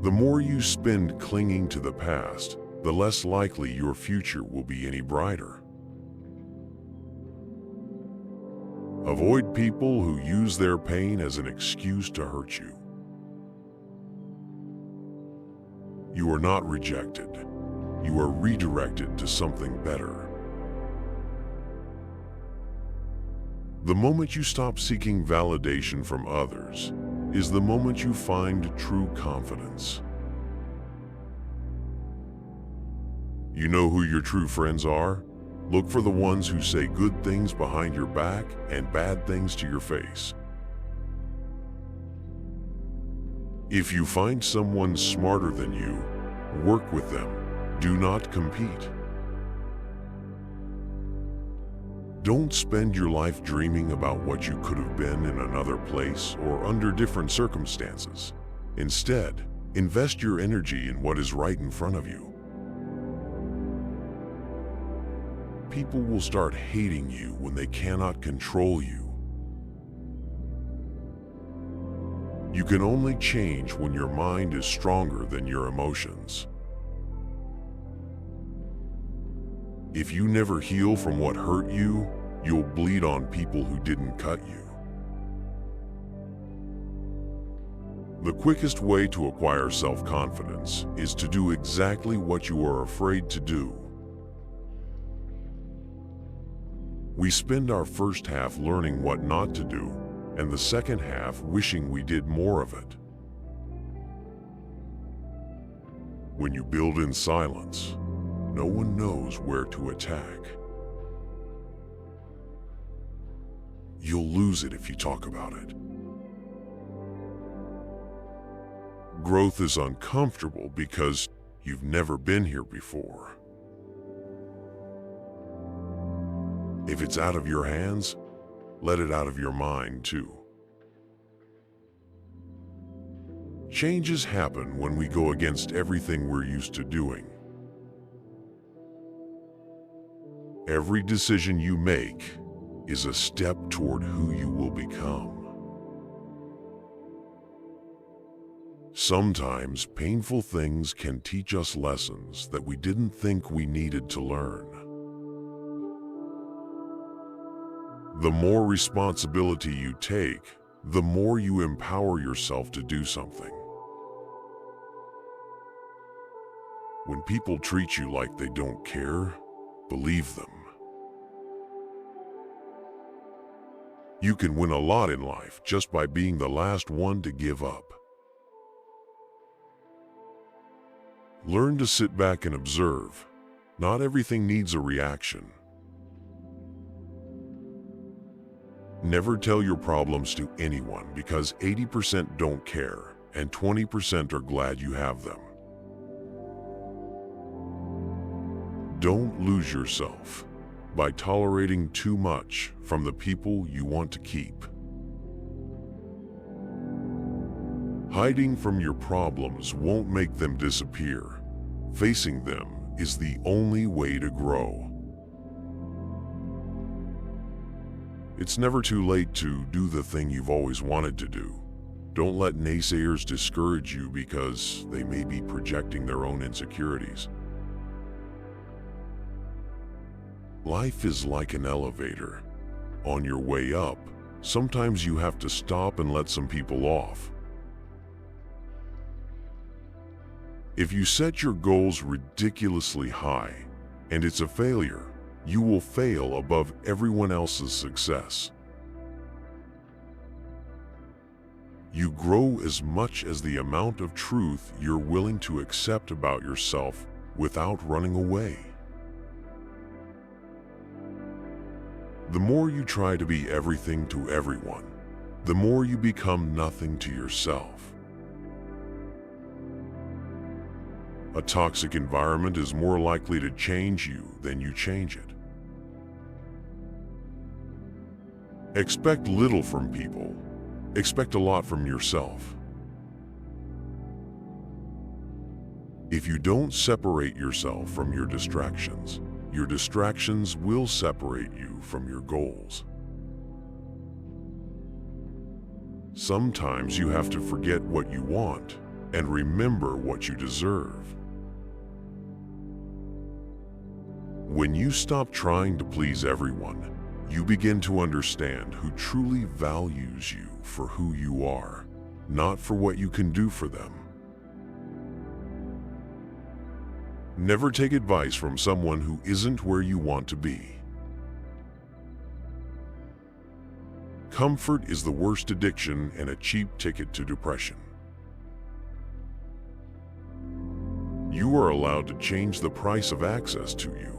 The more you spend clinging to the past, the less likely your future will be any brighter. Avoid people who use their pain as an excuse to hurt you. You are not rejected. You are redirected to something better. The moment you stop seeking validation from others is the moment you find true confidence. You know who your true friends are? Look for the ones who say good things behind your back and bad things to your face. If you find someone smarter than you, work with them. Do not compete. Don't spend your life dreaming about what you could have been in another place or under different circumstances. Instead, invest your energy in what is right in front of you. People will start hating you when they cannot control you. You can only change when your mind is stronger than your emotions. If you never heal from what hurt you, you'll bleed on people who didn't cut you. The quickest way to acquire self-confidence is to do exactly what you are afraid to do. We spend our first half learning what not to do, and the second half wishing we did more of it. When you build in silence, no one knows where to attack. You'll lose it if you talk about it. Growth is uncomfortable because you've never been here before. If it's out of your hands, let it out of your mind too. Changes happen when we go against everything we're used to doing. Every decision you make is a step toward who you will become. Sometimes painful things can teach us lessons that we didn't think we needed to learn. The more responsibility you take, the more you empower yourself to do something. When people treat you like they don't care, believe them. You can win a lot in life just by being the last one to give up. Learn to sit back and observe. Not everything needs a reaction. Never tell your problems to anyone because 80% don't care and 20% are glad you have them. Don't lose yourself by tolerating too much from the people you want to keep. Hiding from your problems won't make them disappear. Facing them is the only way to grow. It's never too late to do the thing you've always wanted to do. Don't let naysayers discourage you because they may be projecting their own insecurities. Life is like an elevator. On your way up, sometimes you have to stop and let some people off. If you set your goals ridiculously high and it's a failure, you will fail above everyone else's success. You grow as much as the amount of truth you're willing to accept about yourself without running away. The more you try to be everything to everyone, the more you become nothing to yourself. A toxic environment is more likely to change you than you change it. Expect little from people. Expect a lot from yourself. If you don't separate yourself from your distractions will separate you from your goals. Sometimes you have to forget what you want and remember what you deserve. When you stop trying to please everyone, you begin to understand who truly values you for who you are, not for what you can do for them. Never take advice from someone who isn't where you want to be. Comfort is the worst addiction and a cheap ticket to depression. You are allowed to change the price of access to you.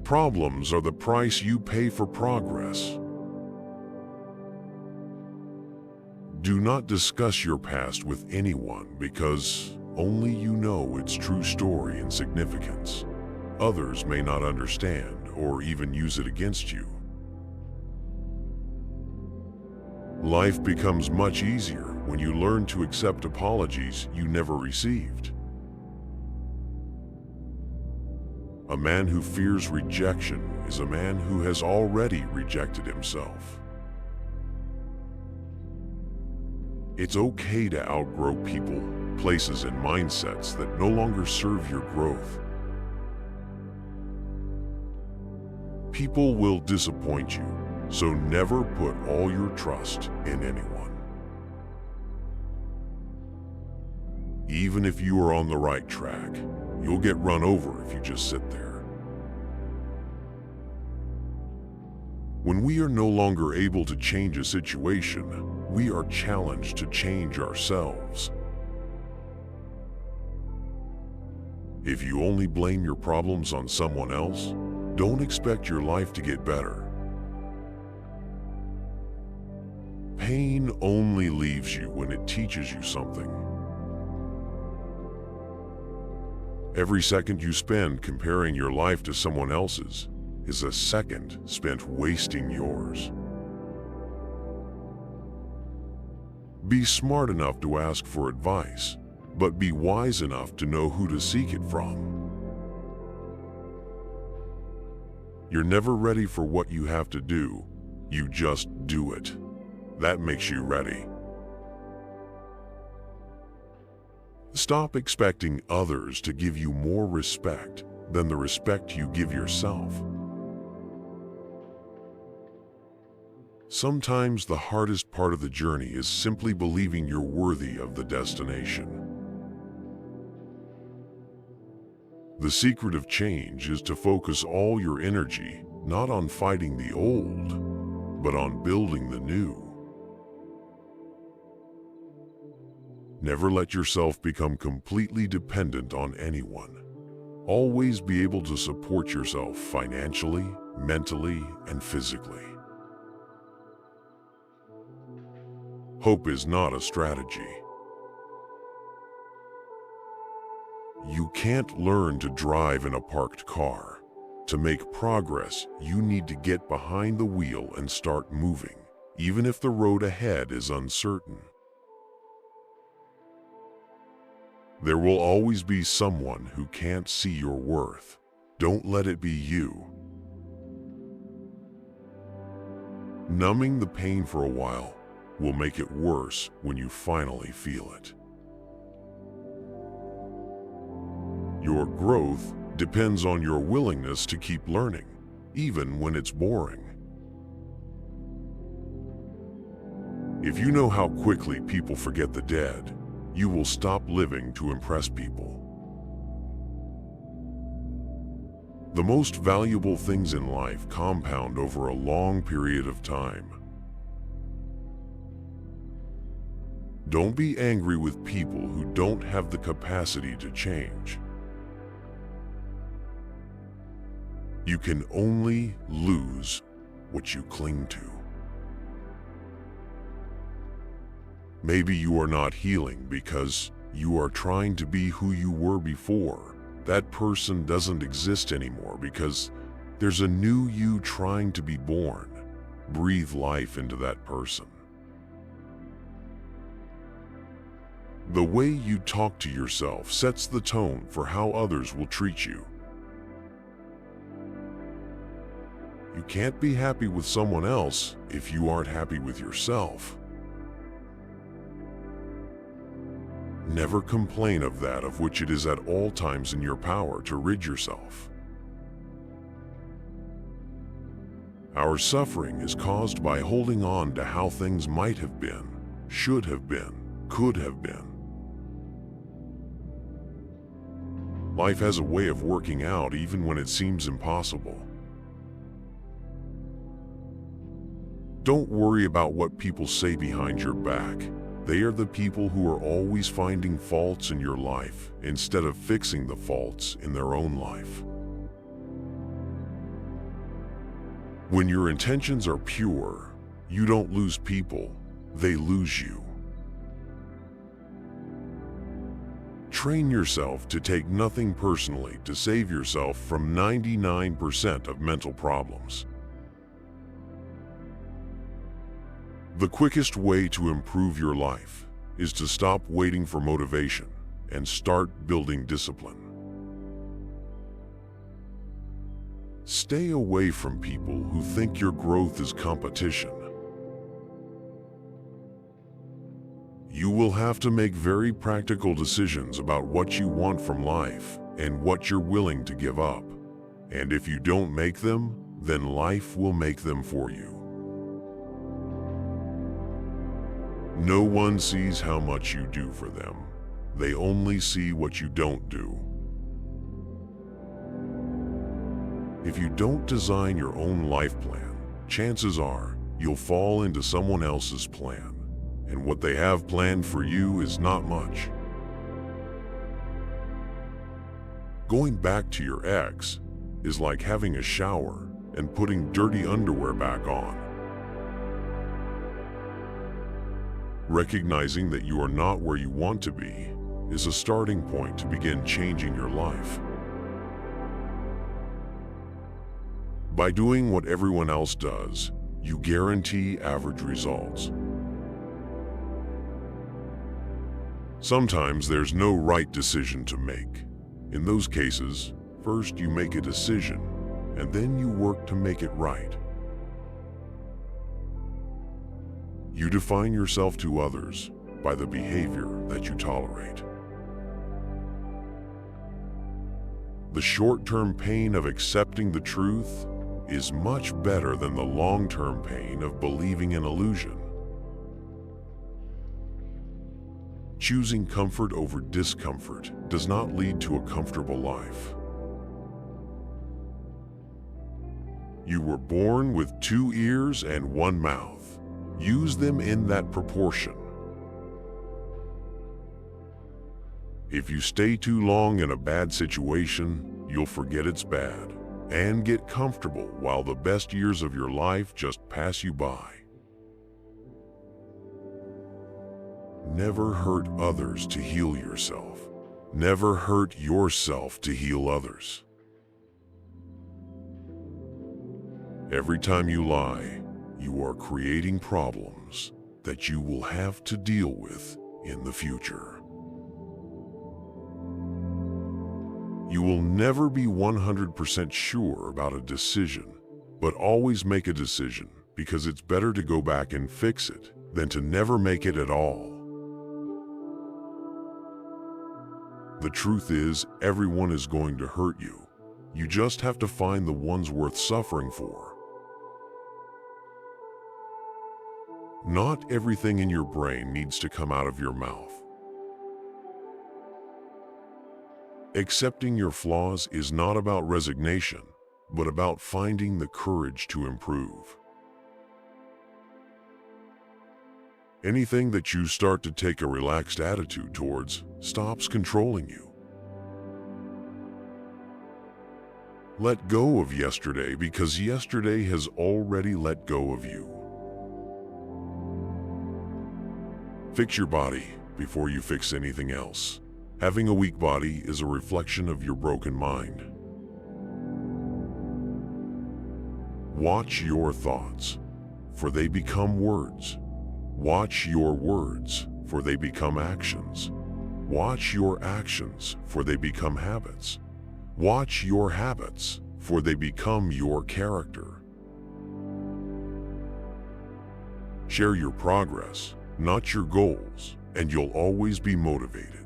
Problems are the price you pay for progress. Do not discuss your past with anyone because only you know its true story and significance. Others may not understand or even use it against you. Life becomes much easier when you learn to accept apologies you never received. A man who fears rejection is a man who has already rejected himself. It's okay to outgrow people, places, and mindsets that no longer serve your growth. People will disappoint you, so never put all your trust in anyone. Even if you are on the right track, you'll get run over if you just sit there. When we are no longer able to change a situation, we are challenged to change ourselves. If you only blame your problems on someone else, don't expect your life to get better. Pain only leaves you when it teaches you something. Every second you spend comparing your life to someone else's is a second spent wasting yours. Be smart enough to ask for advice, but be wise enough to know who to seek it from. You're never ready for what you have to do, you just do it. That makes you ready. Stop expecting others to give you more respect than the respect you give yourself. Sometimes the hardest part of the journey is simply believing you're worthy of the destination. The secret of change is to focus all your energy not on fighting the old, but on building the new. Never let yourself become completely dependent on anyone. Always be able to support yourself financially, mentally, and physically. Hope is not a strategy. You can't learn to drive in a parked car. To make progress, you need to get behind the wheel and start moving, even if the road ahead is uncertain. There will always be someone who can't see your worth. Don't let it be you. Numbing the pain for a while will make it worse when you finally feel it. Your growth depends on your willingness to keep learning, even when it's boring. If you know how quickly people forget the dead, you will stop living to impress people. The most valuable things in life compound over a long period of time. Don't be angry with people who don't have the capacity to change. You can only lose what you cling to. Maybe you are not healing because you are trying to be who you were before. That person doesn't exist anymore because there's a new you trying to be born. Breathe life into that person. The way you talk to yourself sets the tone for how others will treat you. You can't be happy with someone else if you aren't happy with yourself. Never complain of that of which it is at all times in your power to rid yourself. Our suffering is caused by holding on to how things might have been, should have been, could have been. Life has a way of working out even when it seems impossible. Don't worry about what people say behind your back. They are the people who are always finding faults in your life instead of fixing the faults in their own life. When your intentions are pure, you don't lose people, they lose you. Train yourself to take nothing personally to save yourself from 99% of mental problems. The quickest way to improve your life is to stop waiting for motivation and start building discipline. Stay away from people who think your growth is competition. You will have to make very practical decisions about what you want from life and what you're willing to give up. And if you don't make them, then life will make them for you. No one sees how much you do for them. They only see what you don't do. If you don't design your own life plan, chances are you'll fall into someone else's plan. And what they have planned for you is not much. Going back to your ex is like having a shower and putting dirty underwear back on. Recognizing that you are not where you want to be is a starting point to begin changing your life. By doing what everyone else does, you guarantee average results. Sometimes there's no right decision to make. In those cases, first you make a decision, and then you work to make it right. You define yourself to others by the behavior that you tolerate. The short-term pain of accepting the truth is much better than the long-term pain of believing an illusion. Choosing comfort over discomfort does not lead to a comfortable life. You were born with 2 ears and 1 mouth. Use them in that proportion. If you stay too long in a bad situation, you'll forget it's bad and get comfortable while the best years of your life just pass you by. Never hurt others to heal yourself. Never hurt yourself to heal others. Every time you lie, you are creating problems that you will have to deal with in the future. You will never be 100% sure about a decision, but always make a decision because it's better to go back and fix it than to never make it at all. The truth is, everyone is going to hurt you. You just have to find the ones worth suffering for. Not everything in your brain needs to come out of your mouth. Accepting your flaws is not about resignation, but about finding the courage to improve. Anything that you start to take a relaxed attitude towards stops controlling you. Let go of yesterday because yesterday has already let go of you. Fix your body before you fix anything else. Having a weak body is a reflection of your broken mind. Watch your thoughts, for they become words. Watch your words, for they become actions. Watch your actions, for they become habits. Watch your habits, for they become your character. Share your progress, not your goals, and you'll always be motivated.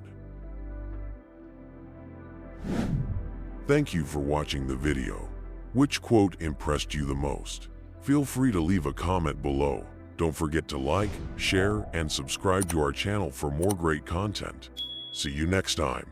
Thank you for watching the video. Which quote impressed you the most? Feel free to leave a comment below. Don't forget to like, share, and subscribe to our channel for more great content. See you next time.